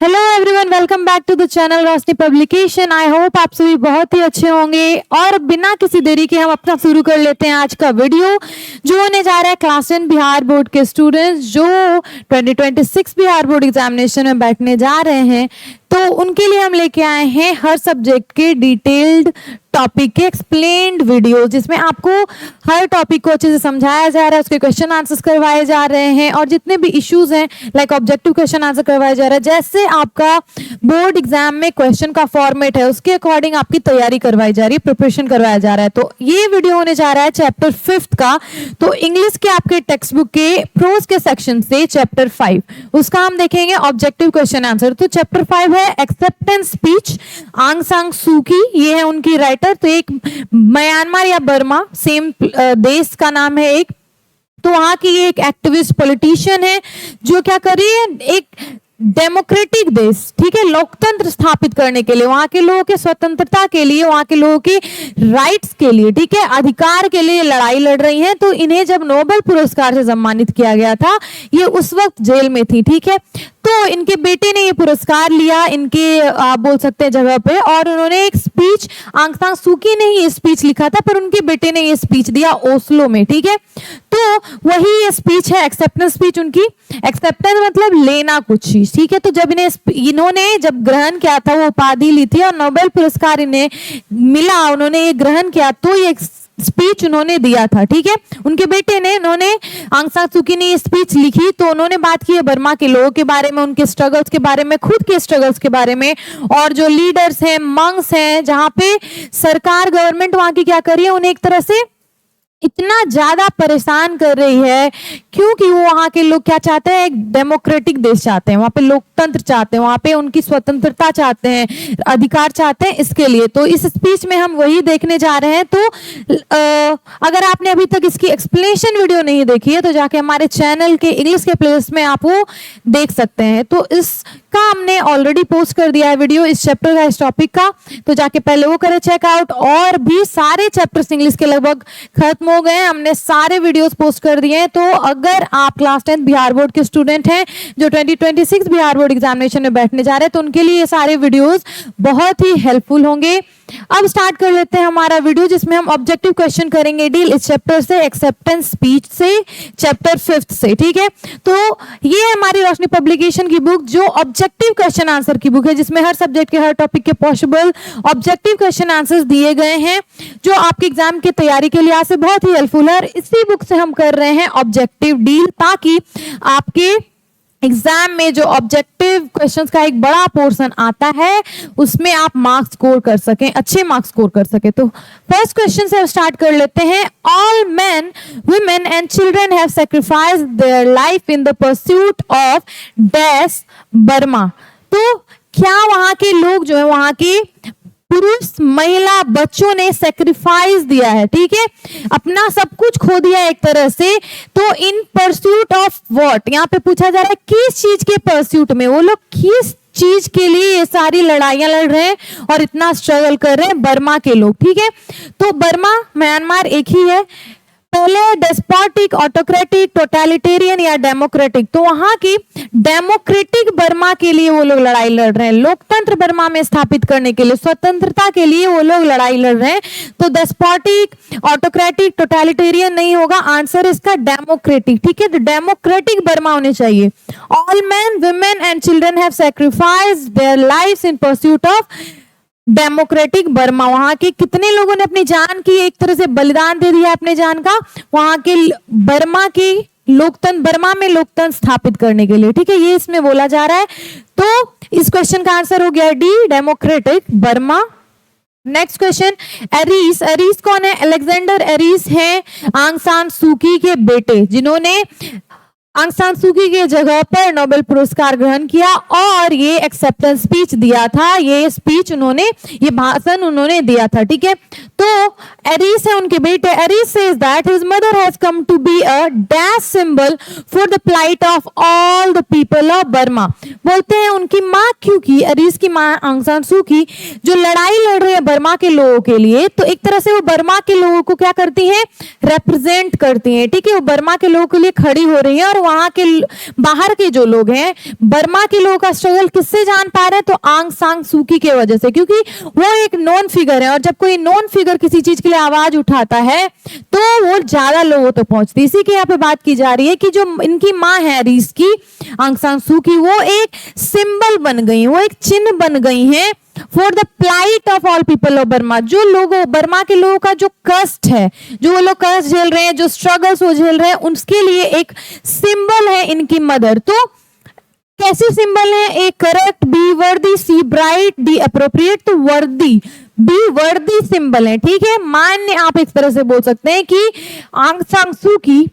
Hello everyone, welcome back to the channel Roshni publication. I hope आप सभी बहुत ही अच्छे होंगे और बिना किसी देरी के हम अपना शुरू कर लेते हैं आज का वीडियो जो होने जा रहा है क्लास 10 बिहार बोर्ड के स्टूडेंट्स जो 2026 बिहार बोर्ड एग्जामिनेशन में बैठने जा रहे हैं। तो उनके लिए हम लेके आए हैं हर सब्जेक्ट के डिटेल्ड टॉपिक के एक्सप्लेन्ड वीडियो जिसमें आपको हर टॉपिक को अच्छे से समझाया जा रहा है, उसके क्वेश्चन आंसर्स करवाए जा रहे हैं और जितने भी इश्यूज हैं लाइक ऑब्जेक्टिव क्वेश्चन आंसर करवाया जा रहा है। जैसे आपका बोर्ड एग्जाम में क्वेश्चन का फॉर्मेट है उसके अकॉर्डिंग आपकी तैयारी करवाई जा रही है, प्रिपरेशन करवाया जा रहा है। तो ये वीडियो होने जा रहा है चैप्टर 5 का। तो इंग्लिश के आपके टेक्स्ट बुक के प्रोज के सेक्शन से चैप्टर 5 उसका हम देखेंगे ऑब्जेक्टिव क्वेश्चन आंसर। तो चैप्टर 5 है एक्सेप्टेंस स्पीच, आंग सान सू की, ये है उनकी राइटर। तो एक म्यांमार या बर्मा सेम देश का नाम है एक। तो वहां की ये एक एक्टिविस्ट पॉलिटिशियन है जो क्या कर रही है, एक डेमोक्रेटिक देश, ठीक है, लोकतंत्र स्थापित करने के लिए, वहां के लोगों के स्वतंत्रता के लिए, वहां के लोगों के राइट्स के लिए, ठीक है, अधिकार के लिए लड़ाई लड़ रही हैं। तो इन्हें जब नोबेल पुरस्कार से सम्मानित किया गया था, ये उस वक्त जेल में थी, ठीक है। तो इनके बेटे ने ये पुरस्कार लिया इनके आप बोल सकते हैं जगह पे, और उन्होंने एक स्पीच, आंग सान सू की ने ही ये स्पीच लिखा था पर उनके बेटे ने ये स्पीच दिया ओस्लो में, ठीक है। तो वही ये स्पीच है एक्सेप्टेंस स्पीच उनकी। एक्सेप्टेंस मतलब लेना कुछ चीज, ठीक है। तो जब इन्होंने जब ग्रहण किया था, वो उपाधि ली थी और नोबेल पुरस्कार इन्हें मिला, उन्होंने ये ग्रहण किया, तो ये स्पीच उन्होंने दिया था, ठीक है। उनके बेटे ने, उन्होंने आंग सान सू की ने ये स्पीच लिखी तो उन्होंने बात की है बर्मा के लोगों के बारे में, उनके स्ट्रगल्स के बारे में, खुद के स्ट्रगल्स के बारे में, और जो लीडर्स हैं, मंक्स हैं, जहां पे सरकार गवर्नमेंट वहां की क्या कर रही है, उन्हें एक तरह से इतना ज्यादा परेशान कर रही है क्योंकि वो वहां के लोग क्या चाहते हैं, एक डेमोक्रेटिक देश चाहते हैं, वहां पे लोकतंत्र चाहते हैं, वहां पे उनकी स्वतंत्रता चाहते हैं, अधिकार चाहते हैं, इसके लिए। तो इस स्पीच में हम वही देखने जा रहे हैं। तो अगर आपने अभी तक इसकी एक्सप्लेनेशन वीडियो नहीं देखी है तो जाके हमारे चैनल के इंग्लिश के प्लेलिस्ट में आप वो देख सकते हैं। तो इसका हमने ऑलरेडी पोस्ट कर दिया है वीडियो इस चैप्टर का, इस टॉपिक का, तो जाके पहले वो करें चेकआउट। और भी सारे चैप्टर्स इंग्लिश के लगभग खत्म हो गए, हमने सारे वीडियोस पोस्ट कर दिए हैं। तो अगर आप क्लास 10 बिहार बोर्ड के स्टूडेंट हैं जो 2026 बिहार बोर्ड एग्जामिनेशन में बैठने जा रहे हैं तो उनके लिए ये सारे वीडियोस बहुत ही हेल्पफुल होंगे। अब स्टार्ट कर लेते हैं हमारा वीडियो जिसमें हम ऑब्जेक्टिव क्वेश्चन करेंगे डील इस चैप्टर से, एक्सेप्टेंस स्पीच से, चैप्टर 5 से, ठीक है। तो ये हमारी रोशनी पब्लिकेशन की बुक जो ऑब्जेक्टिव क्वेश्चन आंसर की बुक है जिसमें हर सब्जेक्ट के हर टॉपिक के पॉसिबल ऑब्जेक्टिव क्वेश्चन आंसर्स दिए गए हैं जो आपके एग्जाम की तैयारी के लिए आज से बहुत ही हेल्पफुल है। इसी बुक से हम कर रहे हैं ऑब्जेक्टिव डील ताकि आपके एग्जाम में जो ऑब्जेक्टिव क्वेश्चंस का एक बड़ा पोर्शन आता है उसमें आप मार्क्स स्कोर कर सकें, अच्छे मार्क्स स्कोर कर सकें। तो फर्स्ट क्वेश्चन से स्टार्ट कर लेते हैं। All main, women and children have sacrificed their life in the pursuit of dash Burma. तो क्या वहां के लोग जो है, वहां के पुरुष, महिला, बच्चों ने सेक्रीफाइस दिया है, ठीक है, अपना सब कुछ खो दिया एक तरह से। तो इन परस्यूट ऑफ व्हाट, यहाँ पे पूछा जा रहा है किस चीज के परस्यूट में, वो लोग किस चीज के लिए ये सारी लड़ाइयां लड़ रहे हैं और इतना स्ट्रगल कर रहे हैं बर्मा के लोग, ठीक है। तो बर्मा, म्यांमार एक ही है। पहले डेस्पोटिक, ऑटोक्रेटिक, टोटलिटेरियन या डेमोक्रेटिक। तो वहां की डेमोक्रेटिक बर्मा के लिए वो लोग लड़ाई लड़ रहे हैं, लोकतंत्र बर्मा में स्थापित करने के लिए, स्वतंत्रता के लिए वो लोग लड़ाई लड़ रहे हैं। तो डेस्पोटिक, ऑटोक्रेटिक, टोटलिटेरियन नहीं होगा, आंसर इसका डेमोक्रेटिक, ठीक है। तो डेमोक्रेटिक बर्मा होने चाहिए। All man, women and children have sacrificed their lives in pursuit of democratic Burma. वहां के कितने लोगों ने अपनी जान की एक तरह से बलिदान दे दिया अपने जान का, वहां के बर्मा की लोकतंत्र, बर्मा में लोकतंत्र स्थापित करने के लिए, ठीक है, ये इसमें बोला जा रहा है। तो इस क्वेश्चन का आंसर हो गया D, democratic Burma. Next question, Aries, Aries कौन है? अलेक्जेंडर एरीस है आंग सान सू की के बेटे जिन्होंने आंग सान सू की के जगह पर नोबेल पुरस्कार ग्रहण किया और ये एक्सेप्टेंस स्पीच दिया था, ये स्पीच उन्होंने, ये भाषण उन्होंने दिया था, ठीक है। तो एरीस है उनके बेटे। Aris says that his mother has come to be a dash symbol for the plight of all the people of Burma. बोलते हैं उनकी माँ क्यू की, अरीज की मां आंग सान सू की, जो लड़ाई लड़ रहे हैं बर्मा के लोगों के लिए, तो एक तरह से वो बर्मा के लोगों को क्या करती हैं, रिप्रेजेंट करती हैं, ठीक है। वो बर्मा के लोगों के लिए खड़ी हो रही है और वहां के बाहर के जो लोग हैं बर्मा के लोगों का स्ट्रगल किससे जान पा रहे हैं, तो आंग सान सू की के वजह से, क्योंकि वो एक नॉन फिगर है और जब कोई नॉन फिगर किसी चीज के लिए आवाज उठाता है तो वो ज्यादा लोगों तक पहुंचती है। इसी के यहाँ पे बात की जा रही है कि जो इनकी माँ है अरीज की, आंग सान सू की, वो एक सिंबल बन गई, वो एक चिन्ह बन गई हैं for the plight of all people of Burma. जो लोगों बर्मा के लोगों का जो कष्ट है, जो वो लोग कष्ट झेल रहे हैं, जो स्ट्रगल्स वो झेल रहे हैं, उसके लिए एक सिंबल है इनकी मदर। तो कैसे सिंबल है, A correct, be worthy, C bright, D appropriate. तो वर्दी, बी वर्दी सिंबल है, ठीक है। मान्य आप इस तरह से बोल सकते हैं कि आंग सान सू की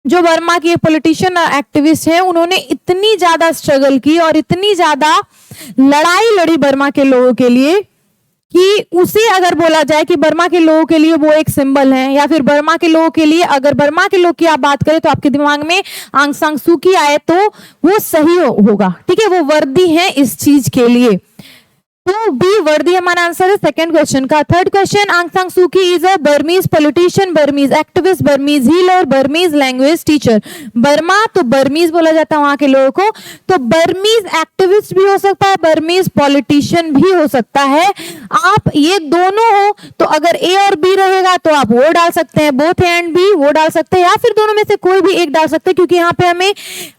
जो बर्मा की पॉलिटिशियन और एक्टिविस्ट है, उन्होंने इतनी ज्यादा स्ट्रगल की और इतनी ज्यादा लड़ाई लड़ी बर्मा के लोगों के लिए कि उसे अगर बोला जाए कि बर्मा के लोगों के लिए वो एक सिंबल है, या फिर बर्मा के लोगों के लिए, अगर बर्मा के लोग की आप बात करें तो आपके दिमाग में आंग सान सू की आए तो वो सही होगा, ठीक है। वो वर्दी है इस चीज के लिए, तो बी वर्दी हमारा आंसर है सेकंड क्वेश्चन का। थर्ड क्वेश्चन, आंग सान सू की is a Burmese politician, Burmese activist, Burmese healer, Burmese language teacher. Burma तो बर्मीज बोला जाता है वहां के लोगों को, तो बर्मीज एक्टिविस्ट भी हो सकता है, बर्मीज पॉलिटिशियन भी हो सकता है। आप ये दोनों हो तो अगर ए और बी रहेगा तो आप वो डाल सकते हैं, बोथ ए एंड बी वो डाल सकते हैं, या फिर दोनों में से कोई भी एक डाल सकते हैं, क्योंकि यहाँ पे हमें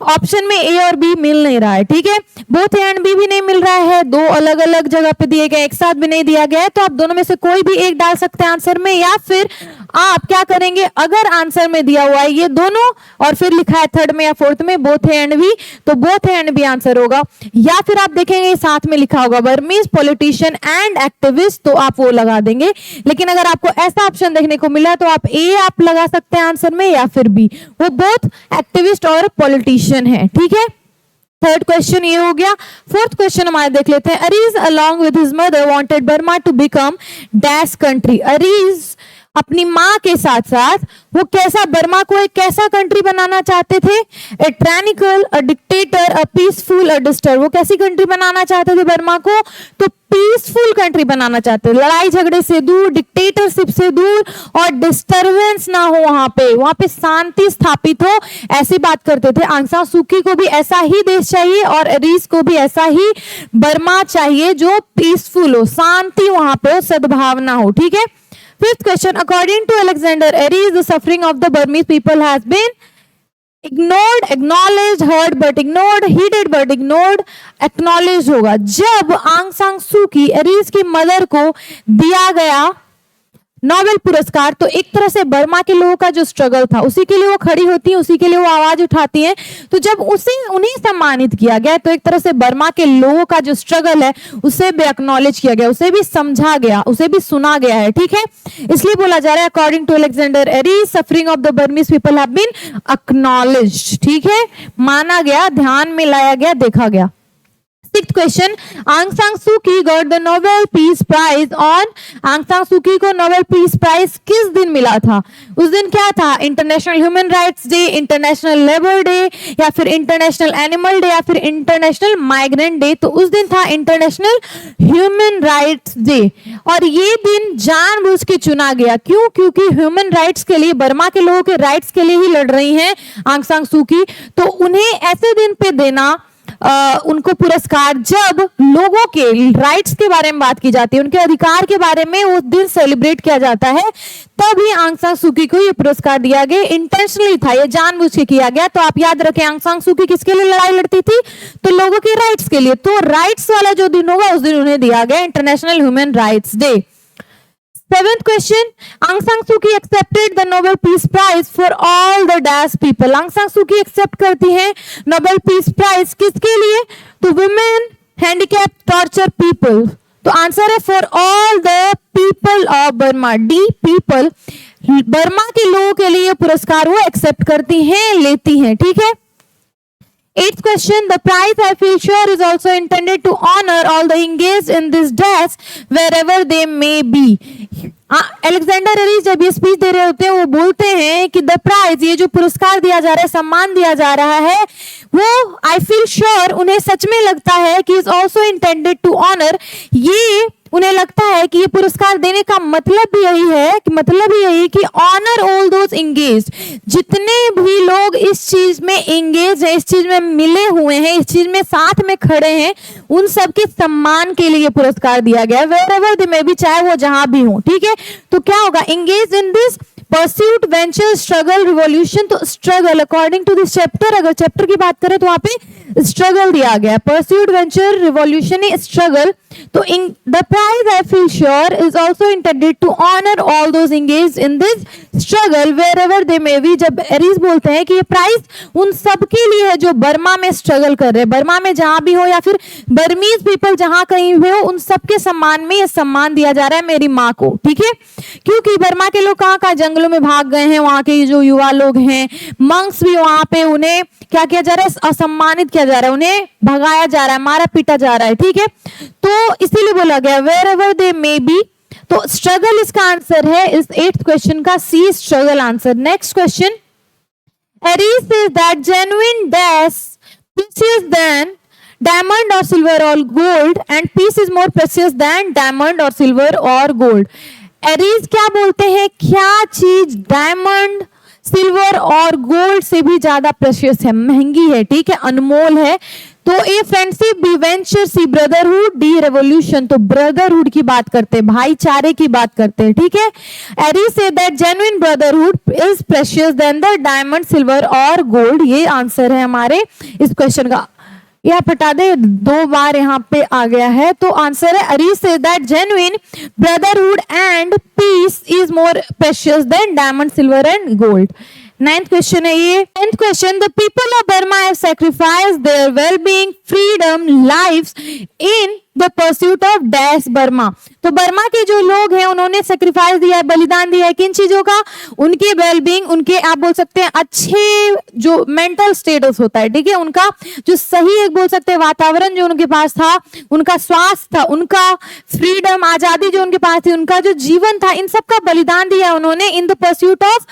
ऑप्शन में ए और बी मिल नहीं रहा है, ठीक है। बोथ ए एंड बी भी नहीं मिल रहा है, दो अलग अलग जगह पे दिए गए, एक साथ भी नहीं दिया गया है, तो आप दोनों में से कोई भी एक डाल सकते हैं आंसर में। या फिर आप क्या करेंगे, अगर आंसर में दिया हुआ है ये दोनों और फिर लिखा है थर्ड में या फोर्थ में बोथ ए एंड बी, तो both A and B answer होगा। या फिर आप देखेंगे साथ में लिखा होगा बर्मीज पॉलिटिशियन एंड एक्टिविस्ट, तो आप वो लगा देंगे। लेकिन अगर आपको ऐसा ऑप्शन देखने को मिला तो आप ए आप लगा सकते हैं आंसर में, या फिर बी, वो बोथ एक्टिविस्ट और पॉलिटिशियन है, ठीक है। थर्ड क्वेश्चन ये हो गया। फोर्थ क्वेश्चन हमारे देख लेते हैं। Aris along with his mother wanted Burma to become dash country. Aris अपनी माँ के साथ साथ वो कैसा, बर्मा को एक कैसा कंट्री बनाना चाहते थे, a tyrannical, a dictator, a peaceful, a disturb. वो कैसी कंट्री बनाना चाहते थे बर्मा को, तो पीसफुल कंट्री बनाना चाहते थे, लड़ाई झगड़े से दूर, डिक्टेटरशिप से दूर और डिस्टरबेंस ना हो, वहां पे शांति स्थापित हो, ऐसी बात करते थे। आंग सान सू की को भी ऐसा ही देश चाहिए और अरीज को भी ऐसा ही बर्मा चाहिए जो पीसफुल हो, शांति वहां पे हो, सद्भावना हो, ठीक है। Fifth question, according to Alexander Aries, the suffering of the Burmese people has been ignored, acknowledged, heard but ignored, heeded but ignored, acknowledged होगा। जब आंग सान सू की अरीज की मदर को दिया गया नोबेल पुरस्कार, तो एक तरह से बर्मा के लोगों का जो स्ट्रगल था उसी के लिए वो खड़ी होती है, उसी के लिए वो आवाज उठाती हैं। तो जब उन्हें सम्मानित किया गया तो एक तरह से बर्मा के लोगों का जो स्ट्रगल है उसे भी एक्नॉलेज किया गया, उसे भी समझा गया, उसे भी सुना गया है, ठीक है। इसलिए बोला जा रहा है according to Alexander Aris, suffering of the Burmese people have been acknowledged, ठीक है, माना गया, ध्यान में लाया गया, देखा गया। Sixth question, आंग San Suu Kyi got the Nobel piece Prize on. Aung San Suu की को नोबेल पीस प्राइज किस दिन मिला था, उस दिन क्या था, international human rights day, international labour day, या फिर इंटरनेशनल एनिमल डे, या फिर इंटरनेशनल माइग्रेंट डे। तो उस दिन था इंटरनेशनल ह्यूमन राइट्स डे, और ये दिन जानबूझ के चुना गया, क्यों, क्योंकि ह्यूमन राइट्स के लिए, बर्मा के लोगों के राइट्स के लिए ही लड़ रही हैं आंग सान सू की, तो उन्हें ऐसे दिन पे देना उनको पुरस्कार, जब लोगों के राइट्स के बारे में बात की जाती है, उनके अधिकार के बारे में उस दिन सेलिब्रेट किया जाता है, तभी आंग सान सू की को ये पुरस्कार दिया गया। इंटेंशनली था, ये जानबूझ के किया गया। तो आप याद रखें आंग सान सू की किसके लिए लड़ाई लड़ती थी, तो लोगों के राइट्स के लिए। तो राइट्स वाला जो दिन होगा उस दिन उन्हें दिया गया international human rights day. Seventh question, आंग सान सू की accepted the Nobel Peace Prize for all the dash people। आंग सान सू की एक्सेप्ट करती हैं नोबेल पीस प्राइज किसके लिए, तो women, handicapped, tortured people। तो आंसर है for all the people of Burma, D people, Burma के लोगों के लिए पुरस्कार वो एक्सेप्ट करती हैं, लेती हैं, ठीक है। Eighth question, the prize I feel sure is also intended to honor all the engaged in this dash wherever they may be. Alexander Aris जब ये स्पीच दे रहे होते हैं वो बोलते हैं कि द प्राइज, ये जो पुरस्कार दिया जा रहा है, सम्मान दिया जा रहा है, वो आई फील श्योर, उन्हें सच में लगता है कि is also intended to honour, ये उन्हें लगता है कि ये पुरस्कार देने का मतलब भी यही है कि ऑनर ऑल दोज इंगेज, जितने भी लोग इस चीज में इंगेज है, इस चीज में मिले हुए हैं, इस चीज में साथ में खड़े हैं, उन सबके सम्मान के लिए पुरस्कार दिया गया है, wherever they may be, चाहे वो जहां भी हो। ठीक है, तो क्या होगा, engage in this pursuit, venture, struggle, revolution. तो struggle according to this chapter, अगर चैप्टर की बात करें तो वहां पे स्ट्रगल दिया गया, परस्यूट, वेंचर, रिवॉल्यूशन, स्ट्रगल। तो the prize I feel sure is also intended to honour all those engage in this struggle wherever they may be. जब एरिस बोलते हैं कि ये प्राइज उन सब के लिए है जो बर्मा में स्ट्रगल कर रहे हैं, बर्मा में जहां भी हो या फिर बर्मीज पीपल जहां कहीं भी हो, उन सबके सम्मान में ये सम्मान दिया जा रहा है मेरी माँ को। ठीक है, क्योंकि बर्मा के लोग कहाँ जंगलों में भाग गए हैं, वहां के जो युवा लोग हैं, मंक्स भी वहां पे, उन्हें क्या किया जा रहा है, असम्मानित किया जा रहा है, उन्हें भगाया जा रहा है, मारा पीटा जा रहा है। ठीक है, तो इसीलिए बोला गया wherever they may be. तो स्ट्रगल इसका आंसर है, इस 8th क्वेश्चन का C, struggle answer. Next question, Eris says that genuine dash precious than diamond और सिल्वर और gold and peace is more precious than diamond और silver और gold. Arias क्या बोलते हैं, क्या चीज डायमंड, सिल्वर और गोल्ड से भी ज्यादा प्रेशियस है, महंगी है, ठीक है, अनमोल है। तो A friendship, B venture, C brotherhood, D revolution. तो ब्रदरहुड की बात करते हैं, भाईचारे की बात करते हैं। ठीक है, Aris say that genuine brotherhood is precious than the diamond, silver और गोल्ड। ये आंसर है हमारे इस क्वेश्चन का। ये आप हटा दे, 2 बार यहाँ पे आ गया है, तो आंसर है Aris say that genuine brotherhood and peace is more precious than diamond, silver and gold. 9th question है ये। 10th question, the people of Burma have sacrificed their wellbeing, freedom, lives in the pursuit of dash Burma. तो Burma के जो लोग हैं उन्होंने sacrifice दिया है, बलिदान दिया है, किन चीजों का, उनके वेलबीइंग, उनके आप बोल सकते हैं अच्छे जो मेंटल स्टेटस होता है, ठीक है, उनका जो सही एक बोल सकते हैं वातावरण जो उनके पास था, उनका स्वास्थ्य था, उनका फ्रीडम, आजादी जो उनके पास थी, उनका जो जीवन था, इन सब का बलिदान दिया उन्होंने इन द परस्यूट ऑफ,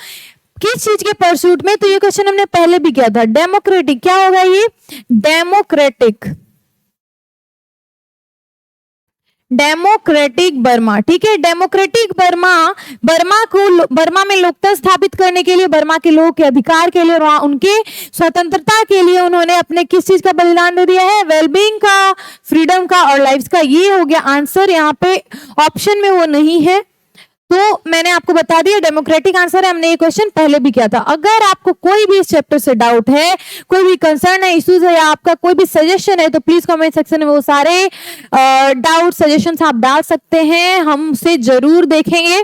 किस चीज के परस्यूट में। तो ये क्वेश्चन हमने पहले भी किया था, डेमोक्रेटिक। क्या होगा ये, डेमोक्रेटिक, डेमोक्रेटिक बर्मा। ठीक है, डेमोक्रेटिक बर्मा, बर्मा में लोकतंत्र स्थापित करने के लिए, बर्मा के लोगों के अधिकार के लिए, उनके स्वतंत्रता के लिए उन्होंने अपने किस चीज का बलिदान दे दिया है, वेलबींग का, फ्रीडम का और लाइफ का। ये हो गया आंसर, यहाँ पे ऑप्शन में वो नहीं है, तो मैंने आपको बता दिया डेमोक्रेटिक आंसर है। हमने ये क्वेश्चन पहले भी किया था। अगर आपको कोई भी इस चैप्टर से डाउट है, कोई भी कंसर्न है, इश्यूज है, या आपका कोई भी सजेशन है, तो प्लीज कमेंट सेक्शन में वो सारे डाउट, सजेशंस आप डाल सकते हैं, हम उसे जरूर देखेंगे।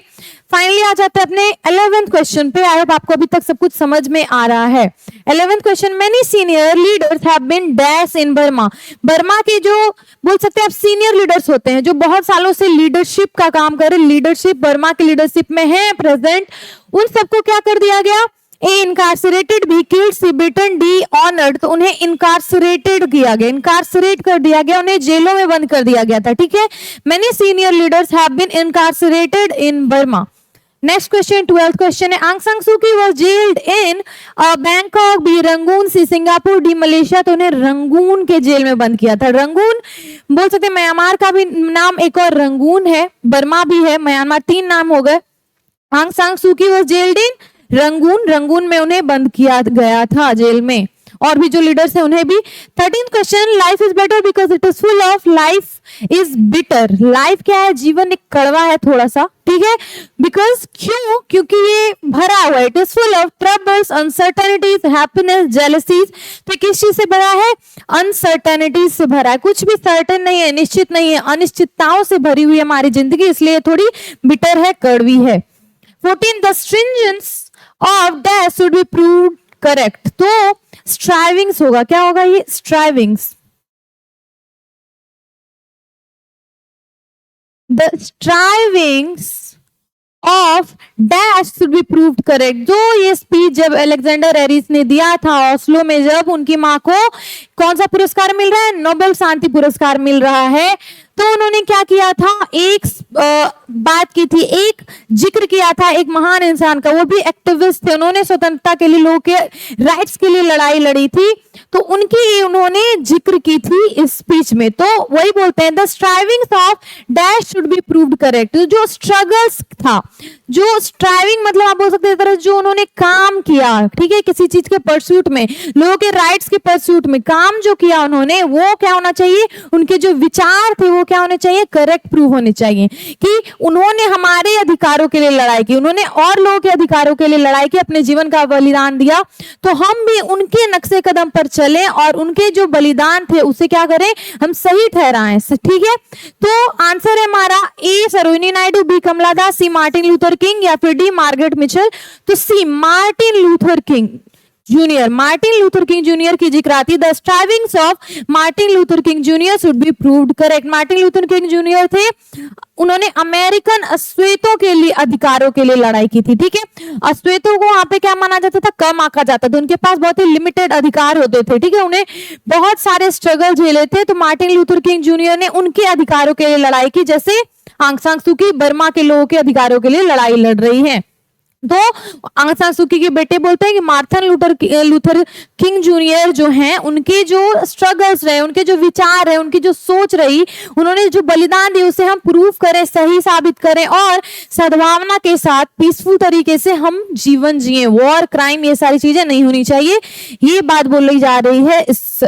फाइनली आ जाते हैं अपने 11th क्वेश्चन पे। आई होप आपको अभी तक सब कुछ समझ में आ रहा है। 11th question, many senior leaders have been dash in Burma. Burma के जो बोल सकते हैं आप सीनियर लीडर्स होते हैं, जो बहुत सालों से लीडरशिप का काम कर रहे, लीडरशिप बर्मा की लीडरशिप में है प्रेजेंट, उन सबको क्या कर दिया गया, A incarcerated, B killed, C beaten, D honoured. तो उन्हें इनकार्सरेटेड किया गया, इनकार्सरेट कर दिया गया, उन्हें जेलों में बंद कर दिया गया था। ठीक है, many senior leaders have been incarcerated in Burma. Next question, 12th question है, Aung San Suu Kyi was jailed in Bangkok, B Rangoon, C Singapore, D Malaysia. तो उन्हें रंगून के जेल में बंद किया था। रंगून बोल सकते हैं, म्यांमार का भी नाम एक और रंगून है, बर्मा भी है, म्यांमार, 3 नाम हो गए। आंग San Suu Kyi was jailed in Rangoon, Rangoon में उन्हें बंद किया गया था जेल में, और भी जो लीडर्स हैं उन्हें भी। 13th question, life is better because it is full of, life is bitter, life क्या है, जीवन एक कड़वा है थोड़ा सा। ठीक है, बिकॉज क्यों, क्योंकि ये भरा हुआ है, it is full of troubles, uncertainties, happiness, jealousies. तो किस चीज से भरा है, अनसर्टेनिटीज से भरा है, कुछ भी सर्टेन नहीं है, निश्चित नहीं है, अनिश्चितताओं से भरी हुई है हमारी जिंदगी, इसलिए थोड़ी बिटर है, कड़वी है। 14, the stringence of dash should be proved correct. तो स्ट्राइविंग्स होगा, क्या होगा ये, strivings, the strivings of dash should be proved correct. जो ये स्पीच जब अलेक्जेंडर एरिस ने दिया था ऑस्लो में, जब उनकी माँ को कौन सा पुरस्कार मिल रहा है, नोबेल शांति पुरस्कार मिल रहा है, तो उन्होंने क्या किया था, एक बात की थी, एक जिक्र किया था एक महान इंसान का, वो भी एक्टिविस्ट थे, उन्होंने स्वतंत्रता के लिए, लोगों के राइट्स के लिए लड़ाई लड़ी थी, तो उनकी उन्होंने जिक्र की थी इस स्पीच में। तो वही बोलते हैं the strivings of dash should be proved correct. जो स्ट्रगल्स था, जो स्ट्राइविंग मतलब आप बोल सकते हैं तरह जो उन्होंने काम किया, ठीक है, किसी चीज के परस्यूट में, लोगों के राइट्स के परस्यूट में काम जो किया उन्होंने, वो क्या होना चाहिए, उनके जो विचार थे वो क्या होने चाहिए, करेक्ट प्रूव होने चाहिए कि उन्होंने हमारे अधिकारों के लिए लड़ाई की, उन्होंने और लोगों के अधिकारों के लिए लड़ाई की, अपने जीवन का बलिदान दिया, तो हम भी उनके नक्शे कदम पर चलें और उनके जो बलिदान थे उसे क्या करें, हम सही ठहराएं। ठीक है, तो आंसर है हमारा A Sarojini Naidu, B Kamala Das, C Martin Luther King या फिर डी मार्गरेट मिचेल। तो C Martin Luther King Junior, Martin Luther King Junior की जिक्र आती है। The strivings of Martin Luther King Junior should be proved correct. Martin Luther King Junior थे, उन्होंने American अश्वेतों के लिए अधिकारों के लिए लड़ाई की थी। ठीक है, अश्वेतों को वहां पे क्या माना जाता था, कम आंका जाता था, उनके पास बहुत ही लिमिटेड अधिकार होते थे। ठीक है, उन्हें बहुत सारे स्ट्रगल झेले थे, तो मार्टिन लूथर किंग जूनियर ने उनके अधिकारों के लिए लड़ाई की, जैसे आंग सान सू की बर्मा के लोगों के अधिकारों के लिए लड़ाई लड़ रही है। तो आंग सान सू की के बेटे बोलते हैं कि मार्टिन लूथर किंग जूनियर जो हैं, उनके जो स्ट्रगल्स रहे, उनके जो विचार है, उनकी जो सोच रही, उन्होंने जो बलिदान दिया उसे हम प्रूव करें, सही साबित करें और सद्भावना के साथ पीसफुल तरीके से हम जीवन जिए। वॉर, क्राइम, ये सारी चीजें नहीं होनी चाहिए, ये बात बोली जा रही है इस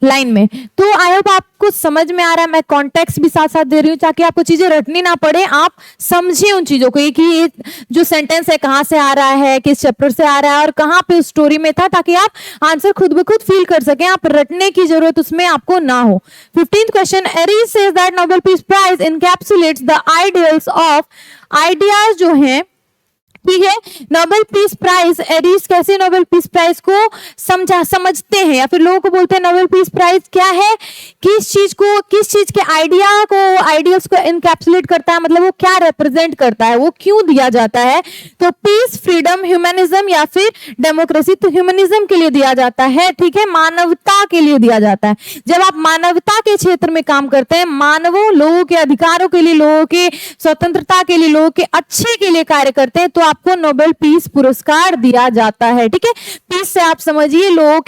लाइन में। तो आई होप आपको समझ में आ रहा है, मैं कॉन्टेक्स्ट भी साथ साथ दे रही हूँ ताकि आपको चीजें रटनी ना पड़े, आप समझिए उन चीजों को कि ये जो सेंटेंस है कहाँ से आ रहा है, किस चैप्टर से आ रहा है और कहाँ पे उस स्टोरी में था, ताकि आप आंसर खुद ब खुद फील कर सकें, आप रटने की जरूरत उसमें आपको ना हो। 15th question, Eris says that Nobel piece prize encapsulates the ideals of, ideas जो हैं, ठीक है, नोबेल पीस प्राइज, एरिस कैसे नोबेल पीस प्राइज को समझते हैं या फिर लोगों को बोलते हैं नोबेल पीस प्राइज क्या है, किस चीज के आइडिया को, आइडियल्स को इनकैप्सुलेट करता है, मतलब वो क्या रिप्रेजेंट करता है, वो क्यों दिया जाता है। तो पीस, फ्रीडम, ह्यूमनिज्म या फिर डेमोक्रेसी। तो ह्यूमनिज्म के लिए दिया जाता है, ठीक है, मानवता के लिए दिया जाता है। जब आप मानवता के क्षेत्र में काम करते हैं, मानवों, लोगों के अधिकारों के लिए, लोगों के स्वतंत्रता के लिए, लोगों के अच्छे के लिए कार्य करते हैं, तो आपको नोबेल पीस पुरस्कार दिया जाता है। ठीक है, पीस से आप समझिए लोगों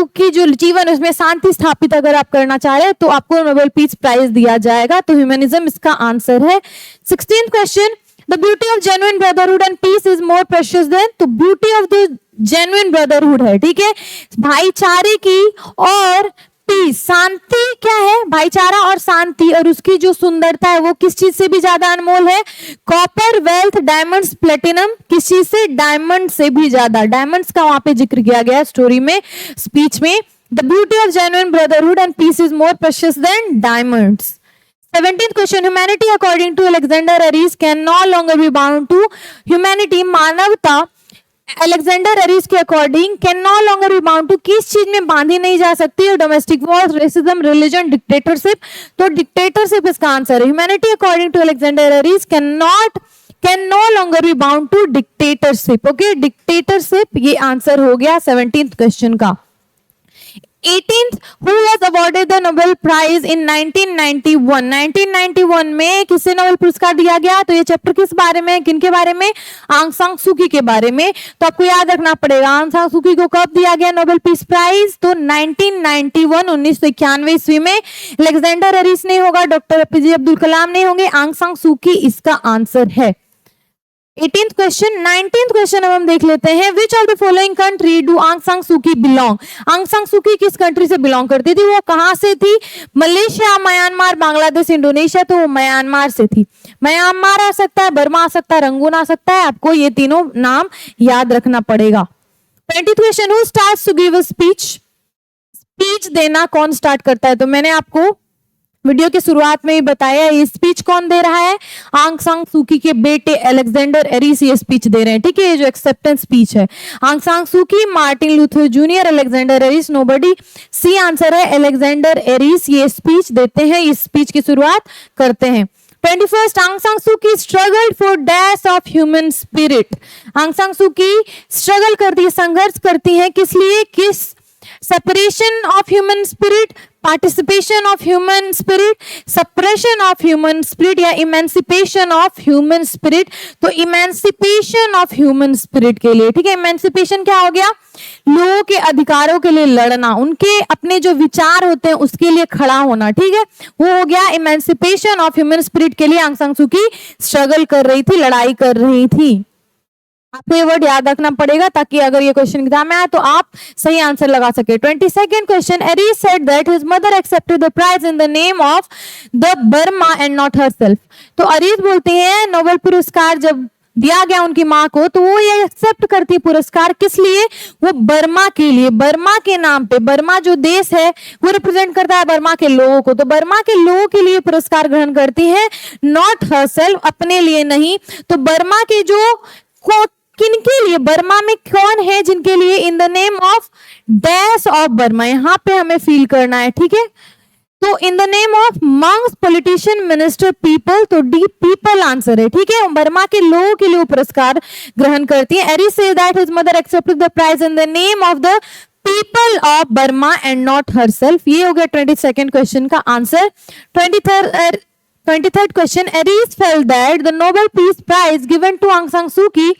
की जो जीवन उसमें शांति स्थापित अगर आप करना चाह रहे हैं तो आपको नोबेल पीस प्राइज दिया जाएगा। तो ह्यूमनिज्म इसका आंसर है। 16th question, the beauty of genuine brotherhood and peace is more precious than. तो beauty of the genuine brotherhood है, ठीक है, भाईचारे की और पीस, शांति क्या है, भाईचारा और शांति, और उसकी जो सुंदरता है वो किस चीज से भी ज्यादा अनमोल है, कॉपर, वेल्थ, डायमंड्स, प्लेटिनम, किस चीज से, डायमंड से भी ज्यादा। डायमंड्स का वहां पे जिक्र किया गया स्टोरी में, स्पीच में। The beauty of genuine brotherhood and peace is more precious than diamonds. 17th question, humanity according to Alexander Aris can no longer be bound to, humanity, मानवता, अलेक्जेंडर एरिस के according can no longer be bound to, किस चीज में बांधी नहीं जा सकती, domestic wars, racism, religion, dictatorship. तो डिक्टेटरशिप इसका आंसर है। Humanity according to Alexander Aris can no longer be bound to dictatorship. Okay, dictatorship ये आंसर हो गया 17th क्वेश्चन का। 18th, who was awarded the Nobel Prize in 1991? 1991 में किसे Nobel पुरस्कार दिया गया? तो ये चैप्टर किस बारे में, किनके बारे में, आंग सान सू की के बारे में। तो आपको याद रखना पड़ेगा आंग सान सू की को कब दिया गया नोबेल पीस प्राइज, तो 1991, 1991 ईस्वी में। अलेक्जेंडर एरिस नहीं होगा, डॉक्टर एपीजे अब्दुल कलाम नहीं होंगे, आंग सान सू की इसका आंसर है। 18th question. 19th क्वेश्चन अब हम देख लेते हैं, which of the following country do आंग सान सू की बिलोंग। आंग सान सू की किस कंट्री से बिलोंग करती थी, वो कहां से थी, मलेशिया, म्यांमार, बांग्लादेश, इंडोनेशिया। तो वो म्यांमार से थी। म्यांमार आ सकता है, बर्मा आ सकता है, रंगून आ सकता है, आपको ये तीनों नाम याद रखना पड़ेगा। 20th question, who starts to give a speech. Speech देना कौन स्टार्ट करता है, तो मैंने आपको वीडियो की शुरुआत में ही बताया, ये स्पीच कौन दे रहा है, आंग सान सू की के बेटे अलेक्जेंडर एरिस ये स्पीच दे रहे हैं। ठीक है, ये जो एक्सेप्टेंस स्पीच है, Aung San Suu Kyi, Martin Luther Junior, Alexander Aris, nobody. C answer है, अलेक्जेंडर एरिस ये स्पीच देते हैं, इस स्पीच की शुरुआत करते हैं। 21st, आंग सान सू की struggle for dash of human spirit. आंग सान सू की स्ट्रगल करती है, संघर्ष करती है, किस लिए? किस? Separation of human spirit, participation of human spirit, suppression of human spirit या इमेंसिपेशन ऑफ ह्यूमन स्पिरिट। तो इमेंसिपेशन ऑफ ह्यूमन स्पिरिट के लिए, ठीक है। इमेंसिपेशन क्या हो गया? लोगों के अधिकारों के लिए लड़ना, उनके अपने जो विचार होते हैं उसके लिए खड़ा होना, ठीक है, वो हो गया इमेंसिपेशन ऑफ ह्यूमन स्पिरिट के लिए आंग सान सू की स्ट्रगल कर रही थी, लड़ाई कर रही थी। आपको ये वर्ड याद रखना पड़ेगा ताकि अगर ये क्वेश्चन एग्जाम में आए तो आप सही आंसर लगा सके। 22nd question, Aris said that his mother accepted the prize in the name of the Burma and not herself. तो अरीस बोलते हैं नोबेल पुरस्कार जब दिया गया उनकी माँ को तो वो ये एक्सेप्ट करती है पुरस्कार, किस लिए? वो बर्मा के लिए, बर्मा के नाम पे। बर्मा जो देश है वो रिप्रेजेंट करता है बर्मा के लोगों को, तो बर्मा के लोगों के लिए पुरस्कार ग्रहण करती है, नॉट हरसेल्फ, अपने लिए नहीं। तो बर्मा के जो किनके लिए, बर्मा में कौन है जिनके लिए? इन the name of dash of Burma, यहां पे हमें फील करना है, ठीक है। तो इन the name of monks, politician, minister, people, तो डी पीपल आंसर है, ठीक है। बर्मा के लोगों के लिए वो पुरस्कार ग्रहण करती है। Aris said that his mother accepted the prize in the name of the people of Burma and not herself. ये हो गया 22nd क्वेश्चन का answer. 23rd question, Aris felt that the Nobel Peace Prize given to Aung San Suu Kyi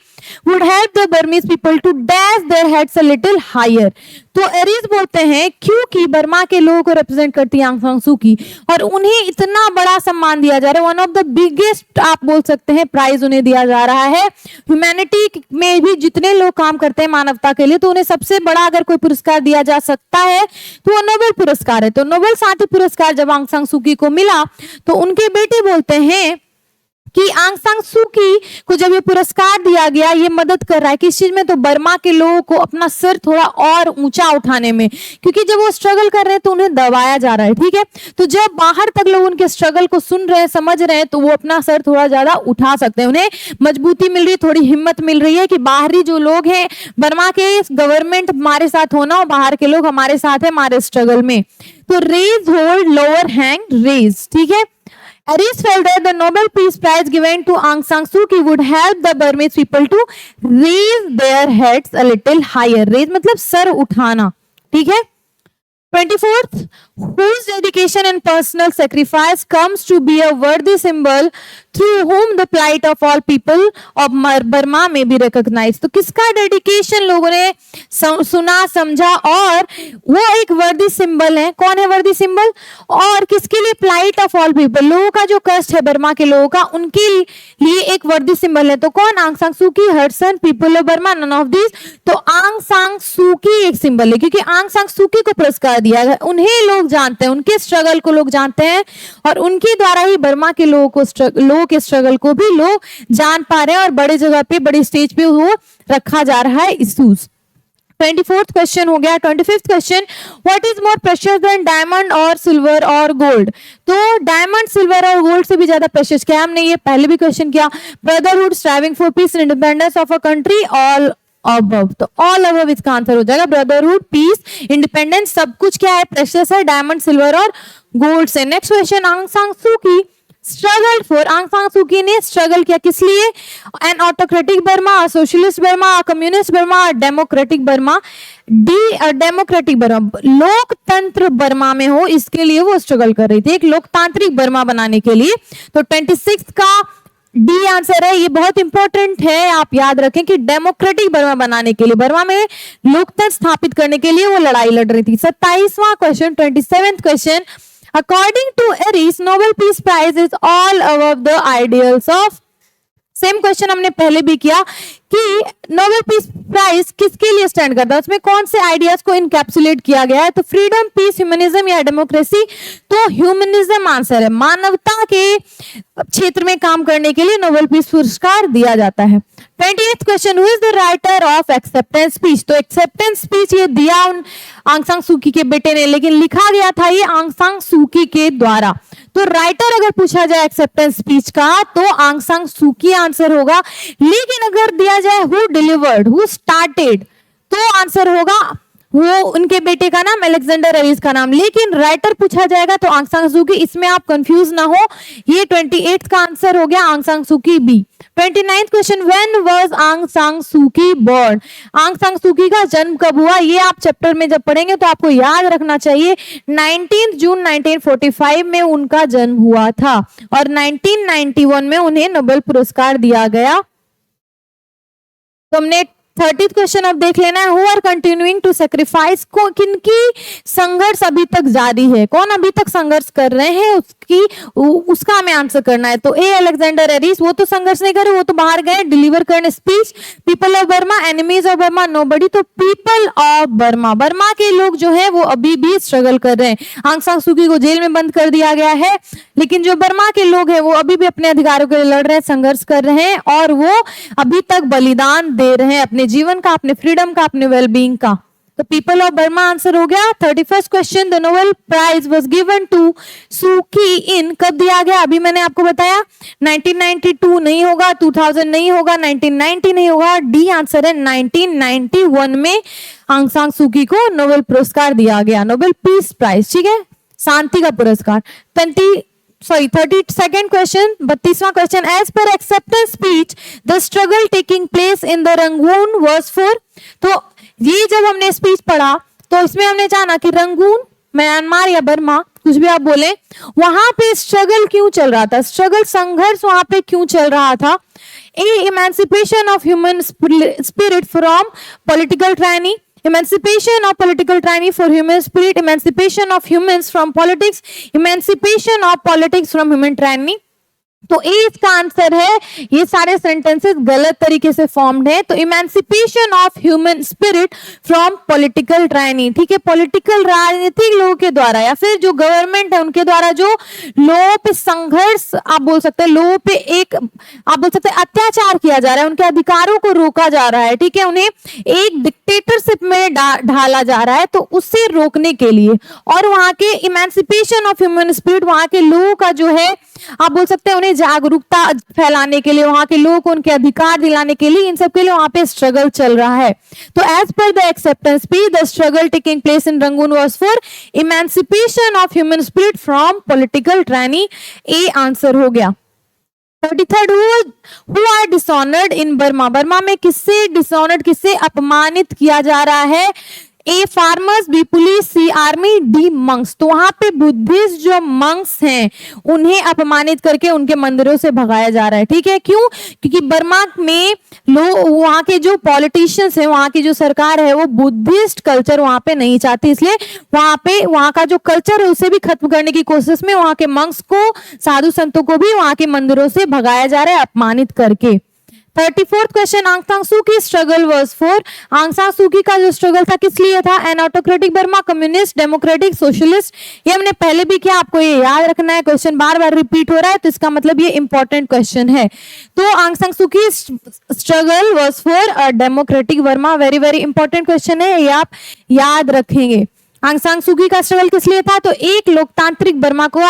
would help the Burmese people to dash their heads a little higher। तो Eris बोलते हैं क्योंकि Burma के लोगों को represent करती है Aung San Suu की और उन्हें इतना बड़ा सम्मान दिया जा रहा है, वन ऑफ द बिगेस्ट आप बोल सकते हैं प्राइज उन्हें दिया जा रहा है। ह्यूमैनिटी में भी जितने लोग काम करते हैं मानवता के लिए, तो उन्हें सबसे बड़ा अगर कोई पुरस्कार दिया जा सकता है तो वो नोबेल पुरस्कार है। तो नोबेल शांति पुरस्कार जब आंग सान सू की को मिला तो उनके बेटे बोलते हैं कि आंग सान सू की को जब ये पुरस्कार दिया गया, ये मदद कर रहा है किस चीज में? तो बर्मा के लोगों को अपना सर थोड़ा और ऊंचा उठाने में, क्योंकि जब वो स्ट्रगल कर रहे हैं तो उन्हें दबाया जा रहा है, ठीक है। तो जब बाहर तक लोग उनके स्ट्रगल को सुन रहे हैं, समझ रहे हैं, तो वो अपना सर थोड़ा ज्यादा उठा सकते हैं, उन्हें मजबूती मिल रही है, थोड़ी हिम्मत मिल रही है कि बाहरी जो लोग हैं, बर्मा के गवर्नमेंट हमारे साथ होना और बाहर के लोग हमारे साथ है हमारे स्ट्रगल में। तो raise, hold, lower hand, raise, ठीक है। Aris felt that the Nobel Peace Prize given to Aung San Suu Kyi would help the Burmese people to raise their heads a little higher। raise मतलब sir उठाना, ठीक है। 24th, whose dedication and personal sacrifice comes to be a worthy symbol through whom the plight of all people of Burma may be recognized। तो किसका dedication लोगों ने सुना, समझा और वो एक वर्दी सिंबल है। कौन है वर्दी सिंबल? और किसके लिए? प्लाइट ऑफ ऑल पीपल, लोगों का जो कष्ट है बर्मा के लोगों का, उनके लिए एक वर्दी सिंबल है। तो कौन? आंग San Suu Kyi, her people of Burma, none of this. तो आंग सान सू की एक सिंबल है क्योंकि आंग सान सू की को पुरस्कार दिया गया, उन्हें लोग जानते हैं, उनके स्ट्रगल को लोग जानते हैं और उनके द्वारा ही बर्मा के लोगों के स्ट्रगल को भी लोग जान पा रहे हैं और बड़े जगह पे, बड़ी स्टेज पे वो रखा जा रहा है इश्यूज। 24th क्वेश्चन हो गया। 25th question, what is more precious than diamond और सिल्वर और गोल्ड? तो डायमंड, सिल्वर और गोल्ड से भी ज्यादा प्रेशियस क्या? हमने ये पहले भी क्वेश्चन किया। Brotherhood, striving for piece, independence of a country, all above. तो ऑल अबव इसका आंसर हो जाएगा। ब्रदरहुड, पीस, इंडिपेंडेंस, सब कुछ क्या है? प्रेशियस है, डायमंड, सिल्वर और गोल्ड से। नेक्स्ट क्वेश्चन, आंग सान सू की स्ट्रगल फॉर, आंग सान सू की ने स्ट्रगल किया किस लिए? N autocratic Burma, socialist Burma, communist Burma, democratic Burma. Democratic Burma, लोकतंत्र बर्मा में हो, इसके लिए वो स्ट्रगल कर रही थी, एक लोकतांत्रिक बर्मा बनाने के लिए। तो 26 का डी आंसर है। ये बहुत इंपॉर्टेंट है, आप याद रखें कि डेमोक्रेटिक बर्मा बनाने के लिए, बर्मा में लोकतंत्र स्थापित करने के लिए वो लड़ाई लड़ रही थी। 27वां question, 27th question, according to Aris Nobel piece prize is all above the ideals of. Same question हमने पहले भी किया कि नोबेल पीस प्राइज किसके लिए स्टैंड करता है, उसमें कौन से आइडियाज को इनकैप्सुलेट किया गया है? तो फ्रीडम, पीस, ह्यूमनिज्म या डेमोक्रेसी? तो ह्यूमनिज्म आंसर है। मानवता के क्षेत्र में काम करने के लिए नोबेल पीस पुरस्कार दिया जाता है। 28th question, who is the writer of acceptance speech? तो एक्सेप्टेंस स्पीच ये दिया आंग सान सू की के बेटे ने, लेकिन लिखा गया था ये आंग सान सू की के द्वारा। तो राइटर अगर पूछा जाए एक्सेप्टेंस स्पीच का तो आंग सान सू की आंसर होगा, लेकिन अगर दिया जाए हु डिलीवर्ड, हु स्टार्टेड, तो आंसर होगा वो उनके बेटे का नाम अलेक्जेंडर एरिस का नाम। लेकिन राइटर पूछा जाएगा तो आंग सान सू की, इसमें आप कंफ्यूज ना हो, ये 28 का आंसर हो गया आंग सान सू की B. 29th question, when was आंग सान सू की बोर्न? आंग सान सू की का जन्म कब हुआ? ये आप चैप्टर में जब पढ़ेंगे तो आपको याद रखना चाहिए 19 जून 1945 में उनका जन्म हुआ था और 1991 में उन्हें नोबेल पुरस्कार दिया गया। तो हमने 30th क्वेश्चन अब देख लेना है, who are continuing to sacrifice? को किनकी संघर्ष अभी तक जारी है, कौन अभी तक संघर्ष कर रहे हैं उसका हमें आंसर करना है। तो ए अलेक्जेंडर एरिस, वो तो संघर्ष नहीं कर रहे, वो तो बाहर गए डिलीवर करने speech. People of Burma, enemies of Burma, nobody. तो पीपल ऑफ बर्मा, बर्मा के लोग जो है वो अभी भी स्ट्रगल कर रहे हैं। आंग सान सू की को जेल में बंद कर दिया गया है, लेकिन जो बर्मा के लोग हैं वो अभी भी अपने अधिकारों के लिए लड़ रहे हैं, संघर्ष कर रहे हैं और वो अभी तक बलिदान दे रहे हैं अपने जीवन का, अपने फ्रीडम का, अपने वेलबींग का। तो पीपल ऑफ बर्मा आंसर हो गया। 31st question, the Nobel prize was given to Suu Kyi in, कब दिया गया? अभी मैंने आपको बताया 1992 नहीं होगा, 2000 नहीं होगा, 1990 नहीं होगा, डी आंसर है 1991 में आंग सान सू की को नोबेल पुरस्कार दिया गया, नोबेल पीस प्राइज, ठीक है, शांति का पुरस्कार। 32nd क्वेश्चन, 32वां question, as per acceptance speech the struggle taking place in the Rangoon was for? तो ये जब हमने स्पीच पढ़ा तो इसमें हमने जाना कि रंगून, म्यांमार या बर्मा, कुछ भी आप बोले, वहां पे स्ट्रगल क्यों चल रहा था, स्ट्रगल संघर्ष वहां पे क्यों चल रहा था? A, emancipation of human spirit from political tyranny, emancipation of political tyranny for human spirit, emancipation of humans from politics, emancipation of politics from human tyranny। तो ए इसका आंसर है। ये सारे सेंटेंसेस गलत तरीके से फॉर्म्ड है। तो emancipation of human spirit from political tyranny, ठीक है, पॉलिटिकल राजनीतिक लोगों के द्वारा या फिर जो गवर्नमेंट है उनके द्वारा जो लोगों पे संघर्ष, आप बोल सकते हैं लोगों पे एक, आप बोल सकते हैं अत्याचार किया जा रहा है, उनके अधिकारों को रोका जा रहा है, ठीक है, उन्हें एक डिक्टेटरशिप में ढाला जा रहा है, तो उससे रोकने के लिए। और वहां के इमेंसिपेशन ऑफ ह्यूमन स्पिरिट, वहां के लोगों का जो है, आप बोल सकते हैं उन्हें जागरूकता फैलाने के लिए, वहां के लोगों को उनके अधिकार दिलाने के लिए, इन सब के लिए वहां पे स्ट्रगल चल रहा है। तो as per the acceptance speech the struggle taking place in Rangoon was for emancipation of human spirit from political tyranny, A answer हो गया। 33rd, who are dishonoured in Burma? Burma में किससे डिसऑनर्ड, किससे अपमानित किया जा रहा है? A farmers, B police, C army, D monks. तो वहां पे बुद्धिस्ट जो मंक्स हैं उन्हें अपमानित करके उनके मंदिरों से भगाया जा रहा है, ठीक है, क्यों? क्योंकि बर्मा में लोग, वहां के जो पॉलिटिशियंस हैं, वहां की जो सरकार है वो बुद्धिस्ट कल्चर वहां पे नहीं चाहती, इसलिए वहां का जो कल्चर है उसे भी खत्म करने की कोशिश में वहां के मंक्स को, साधु संतों को भी वहां के मंदिरों से भगाया जा रहा है अपमानित करके। 34th क्वेश्चन, आंग सान सू की स्ट्रगल वाज फॉर? आंग सान सू की का जो स्ट्रगल था किस लिए था? N autocratic Burma, communist, democratic, socialist. ये हमने पहले भी किया, आपको ये याद रखना है, क्वेश्चन बार बार रिपीट हो रहा है तो इसका मतलब ये इंपॉर्टेंट क्वेश्चन है। तो आंग सान सू की struggle was for democratic Burma, very very important question है, ये आप याद रखेंगे। आंग सान सू की का स्ट्रगल किस लिए था? तो एक लोकतांत्रिक बर्मा को,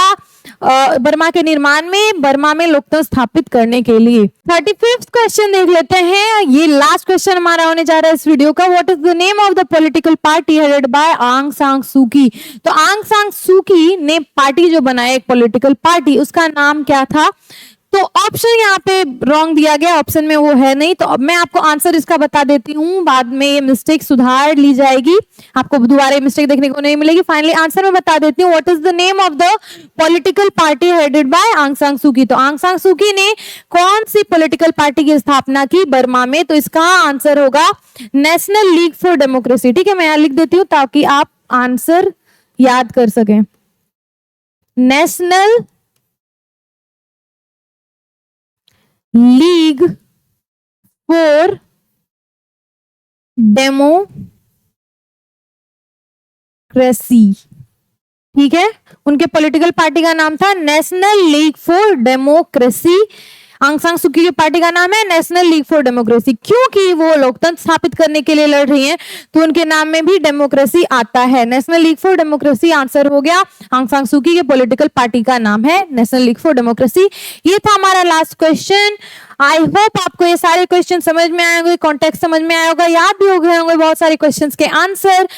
बर्मा के निर्माण में, बर्मा में लोकतंत्र स्थापित करने के लिए। 35th क्वेश्चन देख लेते हैं, ये लास्ट क्वेश्चन हमारा होने जा रहा है इस वीडियो का। What is the name of the political party headed by आंग सान सू की? तो आंग सान सू की ने पार्टी जो बनाया, एक पॉलिटिकल पार्टी, उसका नाम क्या था? तो ऑप्शन यहाँ पे रॉन्ग दिया गया, ऑप्शन में वो है नहीं, तो अब मैं आपको आंसर इसका बता देती हूँ, बाद में ये मिस्टेक सुधार ली जाएगी, आपको दोबारा मिस्टेक देखने को नहीं मिलेगी। फाइनली आंसर मैं बता देती हूँ, what is the name of the political party headed by आंग सान सू की? तो आंग सान सू की ने कौन सी पॉलिटिकल पार्टी की स्थापना की बर्मा में? तो इसका आंसर होगा नेशनल लीग फॉर डेमोक्रेसी, ठीक है, मैं यहाँ लिख देती हूँ ताकि आप आंसर याद कर सकें। नेशनल लीग फॉर डेमोक्रेसी, ठीक है, उनके पॉलिटिकल पार्टी का नाम था नेशनल लीग फॉर डेमोक्रेसी। आंग सान सू की पार्टी का नाम है नेशनल लीग फॉर डेमोक्रेसी, क्योंकि वो लोकतंत्र स्थापित करने के लिए लड़ रही हैं तो उनके नाम में भी डेमोक्रेसी आता है। National league for democracy answer हो गया। आंग सान सू की के पॉलिटिकल पार्टी का नाम है नेशनल लीग फॉर डेमोक्रेसी। ये था हमारा लास्ट क्वेश्चन। आई होप आपको ये सारे क्वेश्चन समझ में आए होंगे, कॉन्टेक्स्ट समझ में आया होगा, याद भी हो गए होंगे बहुत सारे क्वेश्चंस के आंसर।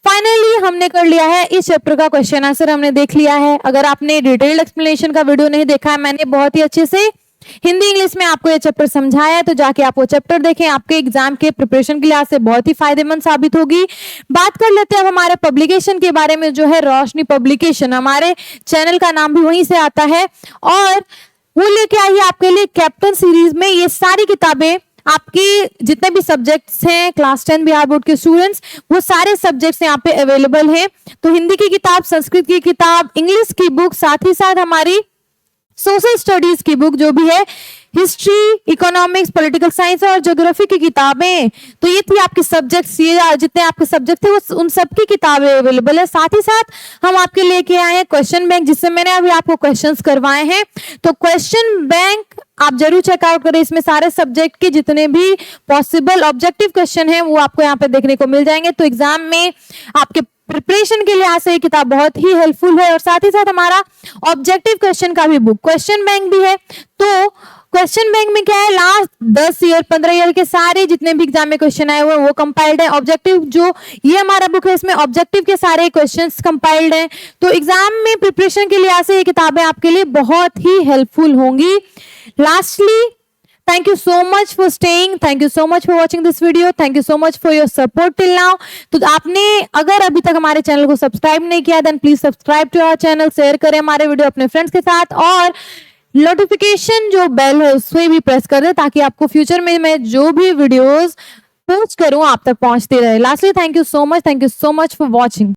फाइनली हमने कर लिया है इस चैप्टर का क्वेश्चन आंसर हमने देख लिया है। अगर आपने डिटेल्ड एक्सप्लेनेशन का वीडियो नहीं देखा है, मैंने बहुत ही अच्छे से हिंदी इंग्लिश में आपको ये चैप्टर समझाया है, तो जाके आप वो चैप्टर देखें, आपके एग्जाम के प्रिपरेशन के लिहाज से बहुत ही फायदेमंद साबित होगी। बात कर लेते हैं अब हमारे पब्लिकेशन के बारे में, जो है रोशनी पब्लिकेशन। हमारे चैनल का नाम भी वहीं से आता है और वो लेके आई है आपके लिए कैप्टन सीरीज में ये सारी किताबें। आपकी जितने भी सब्जेक्ट्स हैं क्लास 10 बिहार बोर्ड के स्टूडेंट्स, वो सारे सब्जेक्ट्स यहाँ पे अवेलेबल हैं। तो हिंदी की किताब, संस्कृत की किताब, इंग्लिश की बुक, साथ ही साथ हमारी सोशल स्टडीज की बुक जो भी है, हिस्ट्री, इकोनॉमिक्स, पॉलिटिकल साइंस और ज्योग्राफी की किताबें। तो ये थी आपके सब्जेक्ट्स, ये जितने आपके सब्जेक्ट थे वो उन सब की किताबें अवेलेबल है। साथ ही साथ हम आपके लेके आए हैं क्वेश्चन बैंक, जिससे मैंने अभी आपको क्वेश्चंस करवाए हैं। तो क्वेश्चन बैंक आप जरूर चेकआउट करें, इसमें सारे सब्जेक्ट के जितने भी पॉसिबल ऑब्जेक्टिव क्वेश्चन हैं वो आपको यहाँ पे देखने को मिल जाएंगे। तो एग्जाम में आपके प्रिपरेशन के लिहाज से ये किताब बहुत ही हेल्पफुल है। और साथ ही साथ हमारा ऑब्जेक्टिव क्वेश्चन का भी बुक क्वेश्चन बैंक भी है। तो क्वेश्चन बैंक में क्या है, लास्ट 10 ईयर 15 ईयर के सारे जितने भी एग्जाम में क्वेश्चन आए हुए हैं वो कंपाइल्ड है। ऑब्जेक्टिव जो ये हमारा बुक है, इसमें ऑब्जेक्टिव के सारे क्वेश्चंस कंपाइल्ड हैं। तो एग्जाम में प्रिपरेशन के लिहाज से ये किताबें आपके लिए बहुत ही हेल्पफुल होंगी। Lastly, thank you so much for staying, thank you so much for watching this video, thank you so much for your support till now। तो आपने अगर अभी तक हमारे चैनल को सब्सक्राइब नहीं किया, then please subscribe to our channel, share करें हमारे वीडियो अपने फ्रेंड्स के साथ और नोटिफिकेशन जो बेल है उसमें भी प्रेस कर दें, ताकि आपको फ्यूचर में मैं जो भी वीडियोस पोस्ट करूं आप तक पहुंचते रहे। Lastly, thank you so much for watching.